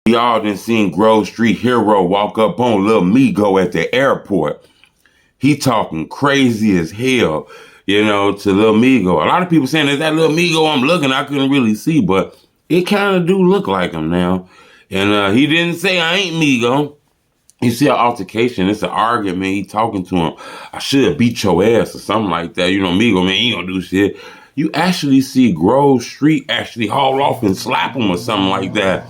Y'all done seen Grove Street Hero walk up on Lil Migo at the airport. He talking crazy as hell, to Lil Migo. A lot of people saying, is that Lil Migo I'm looking? I couldn't really see, but it kind of do look like him now. And he didn't say, I ain't Migo. You see an altercation, it's an argument, he talking to him. I should beat your ass or something like that. Migo, man, he ain't gonna do shit. You actually see Grove Street actually haul off and slap him or something like that.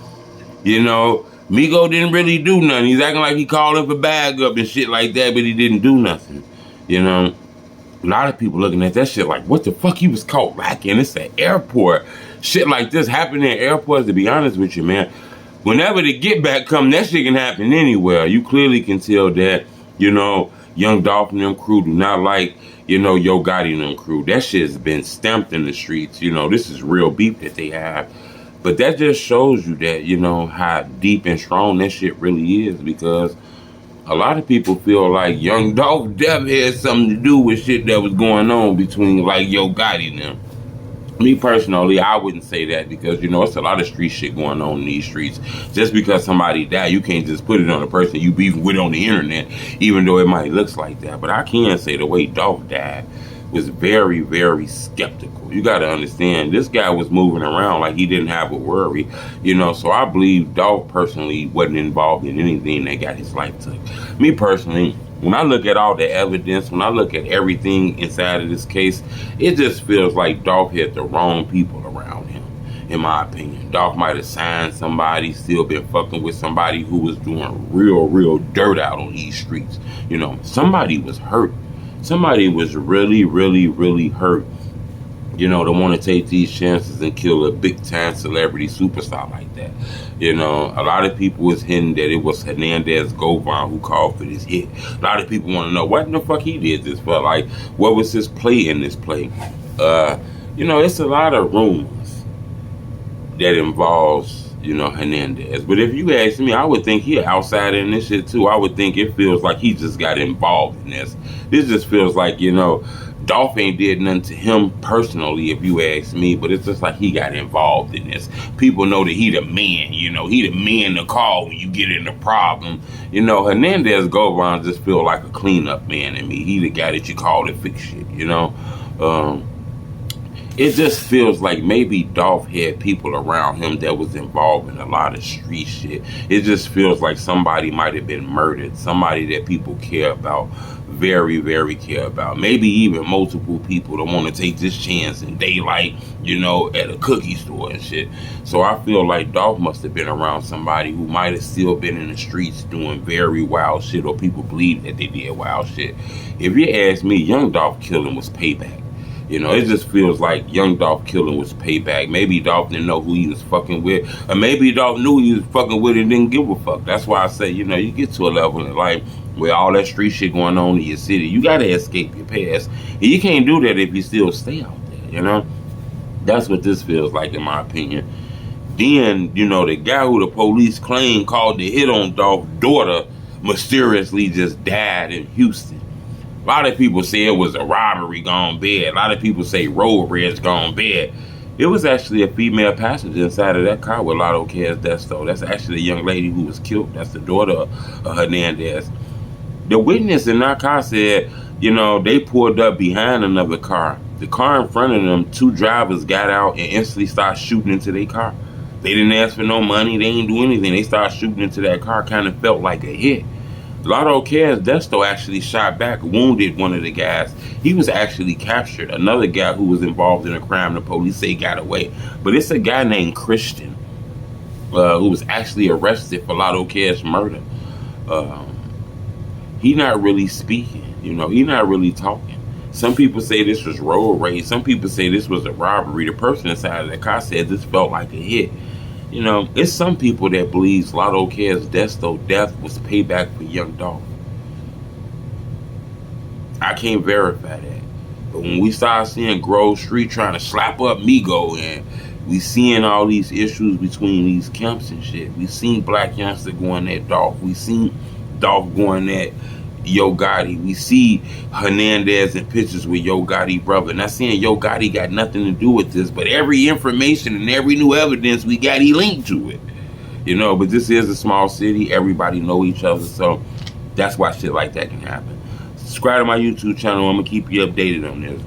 Migo didn't really do nothing. He's acting like he called him for bag up and shit like that, but he didn't do nothing. A lot of people looking at that shit like, what the fuck he was caught lacking? It's the airport. Shit like this happen in airports, to be honest with you, man. Whenever the get back come, that shit can happen anywhere. You clearly can tell that, Young Dolph and them crew do not like, Yo Gotti and them crew. That shit has been stamped in the streets. This is real beef that they have. But that just shows you that, how deep and strong that shit really is, because a lot of people feel like Young Dolph definitely had something to do with shit that was going on between, like, Yo Gotti and them. Me personally, I wouldn't say that, because, it's a lot of street shit going on in these streets. Just because somebody died, you can't just put it on a person you beefing with on the internet, even though it might look like that. But I can say the way Dolph died was very, very skeptical. You got to understand, this guy was moving around like he didn't have a worry, so I believe Dolph personally wasn't involved in anything that got his life took. Me personally, when I look at all the evidence, when I look at everything inside of this case, it just feels like Dolph had the wrong people around him, in my opinion. Dolph might have signed somebody, still been fucking with somebody who was doing real, real dirt out on these streets. Somebody was hurt. Somebody was really, really, really hurt, to want to take these chances and kill a big-time celebrity superstar like that. A lot of people was hinting that it was Hernandez Govan who called for this hit. A lot of people want to know what in the fuck he did this for. Like, what was his play in this play? It's a lot of rumors that involves, Hernandez. But if you ask me, I would think he an outsider in this shit too. I would think it feels like he just got involved in this. This just feels like, Dolph ain't did nothing to him personally, if you ask me, but it's just like he got involved in this. People know that he the man, he the man to call when you get in a problem. Hernandez Govan just feel like a cleanup man to me. He the guy that you call to fix shit, It just feels like maybe Dolph had people around him that was involved in a lot of street shit. It just feels like somebody might have been murdered, somebody that people care about, very, very care about. Maybe even multiple people that want to take this chance in daylight, at a cookie store and shit. So I feel like Dolph must have been around somebody who might have still been in the streets doing very wild shit, or people believe that they did wild shit. If you ask me, Young Dolph killing was payback. It just feels like Young Dolph killing was payback. Maybe Dolph didn't know who he was fucking with, or maybe Dolph knew he was fucking with and didn't give a fuck. That's why I say, you get to a level in life where all that street shit going on in your city, you gotta escape your past. And you can't do that if you still stay out there, That's what this feels like, in my opinion. Then, the guy who the police claim called the hit on Dolph's daughter mysteriously just died in Houston. A lot of people say it was a robbery gone bad. A lot of people say road rage gone bad. It was actually a female passenger inside of that car with Lotta Desto. That's actually the young lady who was killed. That's the daughter of Hernandez. The witness in that car said, they pulled up behind another car. The car in front of them, two drivers got out and instantly started shooting into their car. They didn't ask for no money. They didn't do anything. They started shooting into that car. Kind of felt like a hit. Lotta Desto actually shot back, wounded one of the guys. He was actually captured. Another guy who was involved in a crime, the police say got away. But it's a guy named Christian who was actually arrested for Lotta murder. He not really speaking, he not really talking. Some people say this was road rage. Some people say this was a robbery. The person inside of the car said this felt like a hit. It's some people that believes Lotta Desto death was payback for Young Dolph. I can't verify that. But when we start seeing Grove Street trying to slap up Migo, and we seeing all these issues between these camps and shit, we seen Black Youngster going at Dolph. We seen Dolph going at Yo Gotti. We see Hernandez in pictures with Yo Gotti brother. Not saying Yo Gotti got nothing to do with this, but every information and every new evidence we got, he linked to it. You know, but this is a small city. Everybody know each other, so that's why shit like that can happen. Subscribe to my YouTube channel. I'm gonna keep you updated on this.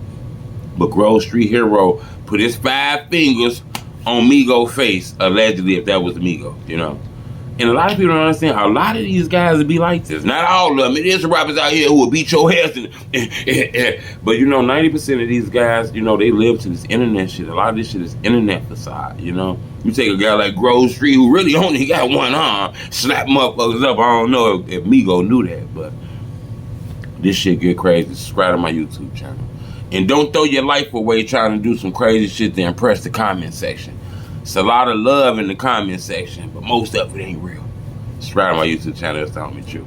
But Grove Street Hero put his 5 fingers on Migo's face, allegedly, if that was Migo, you know. And a lot of people don't understand, a lot of these guys would be like this. Not all of them. It is rappers out here who will beat your ass. But, you know, 90% of these guys, you know, they live to this internet shit. A lot of this shit is internet facade, you know. You take a guy like Grove Street, who really only got one arm, slap motherfuckers up. I don't know if Migo knew that, but this shit get crazy. Subscribe to my YouTube channel. And don't throw your life away trying to do some crazy shit to impress the comment section. It's a lot of love in the comment section, but most of it ain't real. Subscribe to my YouTube channel. It's Tommy True.